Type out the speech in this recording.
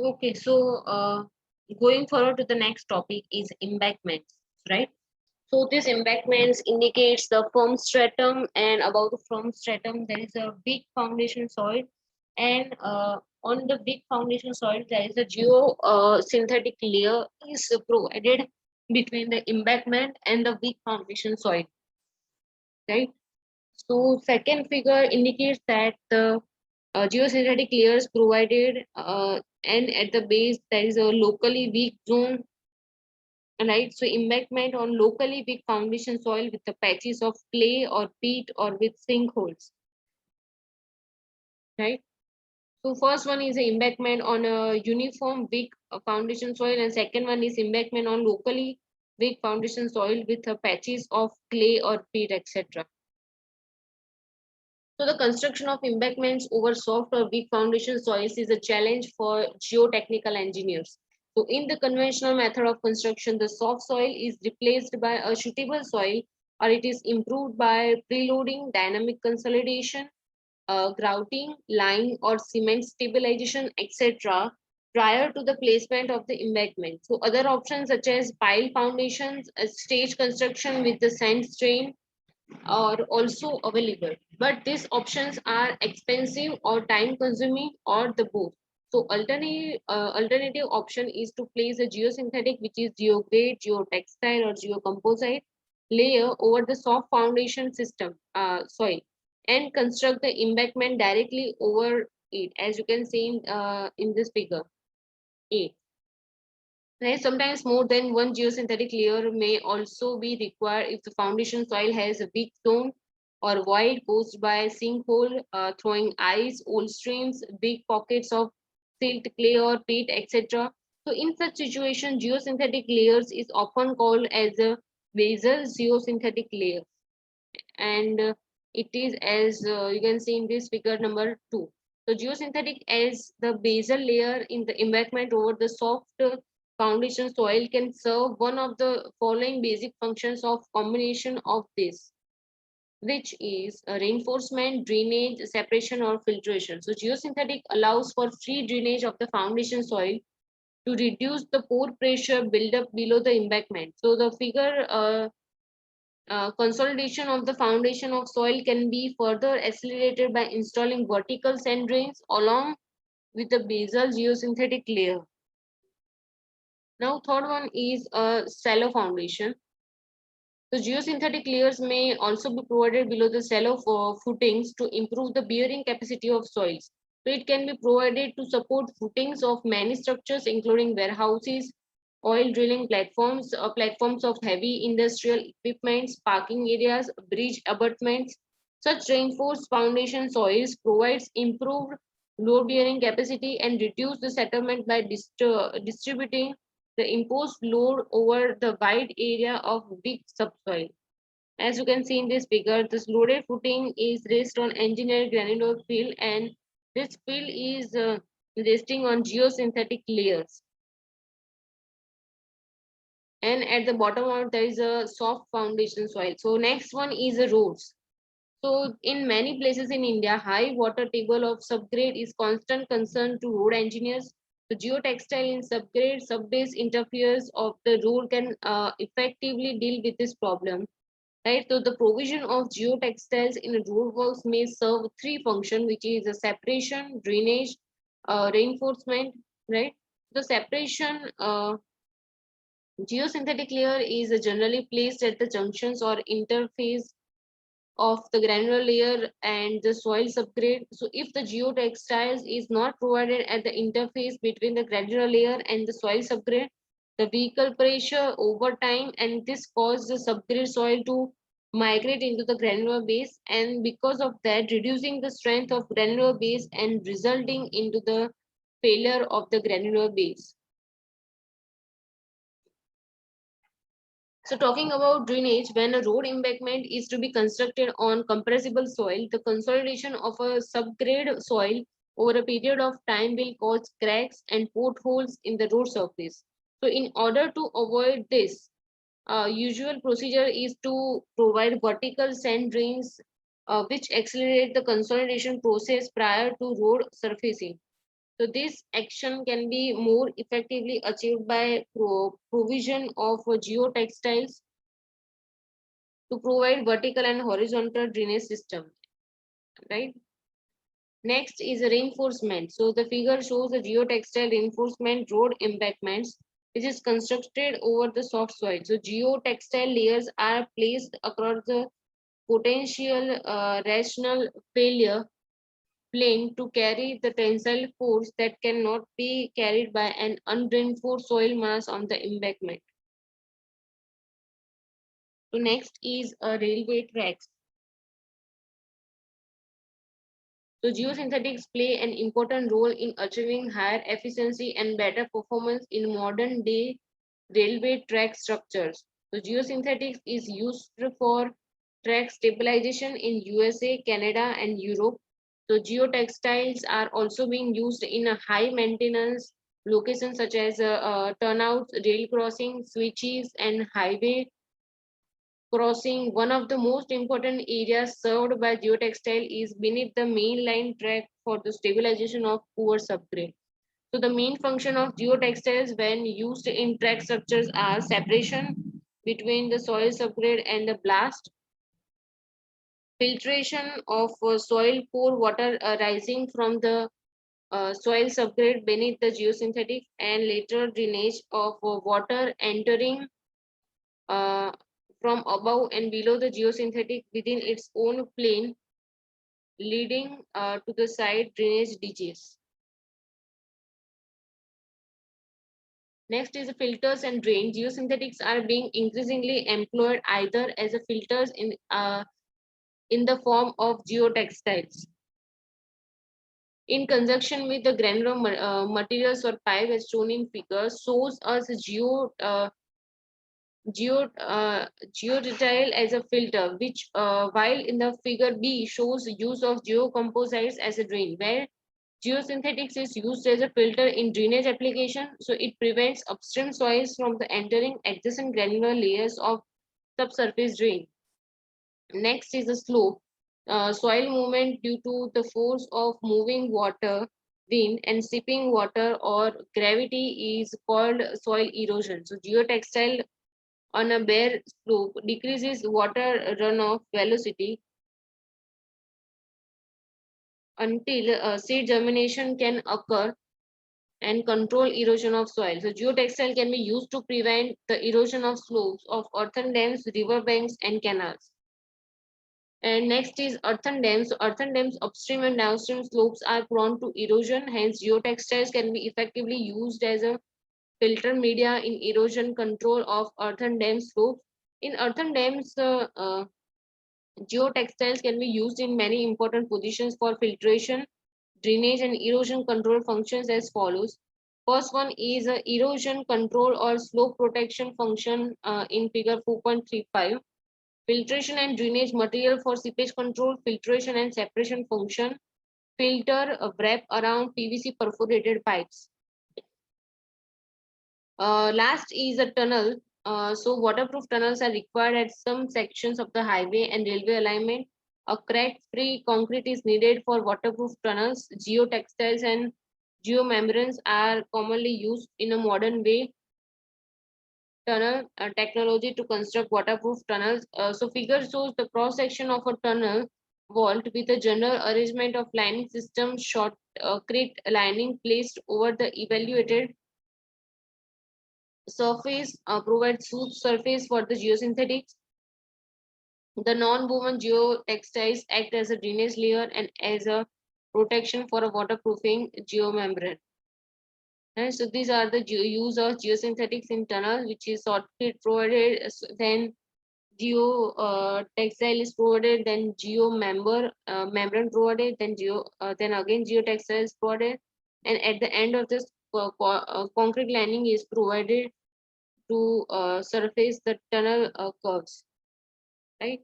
Okay, so going forward to the next topic is embankments, right? So this embankments indicates the firm stratum, and above the firm stratum there is a big foundation soil, and on the big foundation soil there is a geo synthetic layer is provided between the embankment and the big foundation soil, right? So second figure indicates that the geosynthetic layers provided, and at the base there is a locally weak zone, right? So embankment on locally weak foundation soil with the patches of clay or peat or with sinkholes, right? So first one is a embankment on a uniform weak foundation soil, and second one is embankment on locally weak foundation soil with patches of clay or peat, etc. So the construction of embankments over soft or weak foundation soils is a challenge for geotechnical engineers. So in the conventional method of construction, the soft soil is replaced by a suitable soil, or it is improved by preloading, dynamic consolidation, grouting, lime or cement stabilization, etc. prior to the placement of the embankment. So other options such as pile foundations, stage construction with the sand strain, are also available, but these options are expensive or time consuming or the both. So alternative option is to place a geosynthetic, which is geograde, geotextile or geocomposite layer over the soft foundation system soil, and construct the embankment directly over it, as you can see in this figure A. Right, sometimes more than one geosynthetic layer may also be required if the foundation soil has a weak zone or void caused by a sinkhole, throwing ice, old streams, big pockets of silt, clay or peat, etc. So in such situation, geosynthetic layers is often called as a basal geosynthetic layer, and it is as you can see in this figure number 2. So geosynthetic as the basal layer in the embankment over the soft foundation soil can serve one of the following basic functions of combination of this, which is reinforcement, drainage, separation or filtration. So geosynthetic allows for free drainage of the foundation soil to reduce the pore pressure buildup below the embankment. So the figure consolidation of the foundation of soil can be further accelerated by installing vertical sand drains along with the basal geosynthetic layer. Now, third one is a shallow foundation. So geosynthetic layers may also be provided below the shallow footings to improve the bearing capacity of soils. So it can be provided to support footings of many structures, including warehouses, oil drilling platforms, platforms of heavy industrial equipments, parking areas, bridge abutments. Such reinforced foundation soils provides improved load bearing capacity and reduce the settlement by distributing the imposed load over the wide area of big subsoil. As you can see in this figure, this loaded footing is rested on engineered granular fill, and this fill is resting on geosynthetic layers. And at the bottom of there is a soft foundation soil. So next one is the roads. So in many places in India, high water table of subgrade is constant concern to road engineers. The geotextile in subgrade subbase interferes of the road can effectively deal with this problem. Right, so the provision of geotextiles in roadworks may serve three functions, which is a separation, drainage, reinforcement. Right, the separation geosynthetic layer is generally placed at the junctions or interface of the granular layer and the soil subgrade. So if the geotextiles is not provided at the interface between the granular layer and the soil subgrade, the vehicle pressure over time, and this causes the subgrade soil to migrate into the granular base, and because of that reducing the strength of granular base and resulting into the failure of the granular base. So talking about drainage, when a road embankment is to be constructed on compressible soil, the consolidation of a subgrade soil over a period of time will cause cracks and potholes in the road surface. So in order to avoid this, usual procedure is to provide vertical sand drains, which accelerate the consolidation process prior to road surfacing. So this action can be more effectively achieved by provision of geotextiles to provide vertical and horizontal drainage system, right? Next is reinforcement. So the figure shows the geotextile reinforcement road embankments, which is constructed over the soft soil. So geotextile layers are placed across the potential rational failure plane to carry the tensile force that cannot be carried by an unreinforced soil mass on the embankment. So next is railway tracks. So geosynthetics play an important role in achieving higher efficiency and better performance in modern day railway track structures. So geosynthetics is used for track stabilization in USA, Canada, and Europe. So geotextiles are also being used in a high maintenance locations such as turnouts, rail crossing, switches, and highway crossing. One of the most important areas served by geotextile is beneath the main line track for the stabilization of poor subgrade. So the main function of geotextiles when used in track structures are separation between the soil subgrade and the blast, filtration of soil pore water rising from the soil subgrade beneath the geosynthetic, and later drainage of water entering uh, from above and below the geosynthetic within its own plane, leading to the side drainage ditches. Next is the filters and drain. Geosynthetics are being increasingly employed either as a filters in the form of geotextiles. In conjunction with the granular materials or pipe as shown in figure, shows us geo, geotextile as a filter, which while in the figure B shows use of geocomposites as a drain, where geosynthetics is used as a filter in drainage application, so it prevents upstream soils from the entering adjacent granular layers of subsurface drain. Next is the slope. Soil movement due to the force of moving water, wind, and seeping water or gravity is called soil erosion. So geotextile on a bare slope decreases water runoff velocity until seed germination can occur and control erosion of soil. So geotextile can be used to prevent the erosion of slopes of earthen dams, river banks, and canals. And next is earthen dams. So earthen dams upstream and downstream slopes are prone to erosion. Hence, geotextiles can be effectively used as a filter media in erosion control of earthen dam slopes. In earthen dams, geotextiles can be used in many important positions for filtration, drainage, and erosion control functions as follows. First one is erosion control or slope protection function in figure 4.35. Filtration and drainage material for seepage control, filtration and separation function, filter wrap around PVC perforated pipes. Last is a tunnel. So waterproof tunnels are required at some sections of the highway and railway alignment. A crack-free concrete is needed for waterproof tunnels. Geotextiles and geomembranes are commonly used in a modern way tunnel technology to construct waterproof tunnels. So figure shows the cross section of a tunnel vault with a general arrangement of lining system short crate lining placed over the evaluated surface provides smooth surface for the geosynthetics. The non-woven geotextiles act as a drainage layer and as a protection for a waterproofing geomembrane. And so these are the use of geosynthetics in tunnels, which is sorted provided, then geo textile is provided, then geo membrane provided, then again geotextile is provided, and at the end of this concrete lining is provided to surface the tunnel curves, right?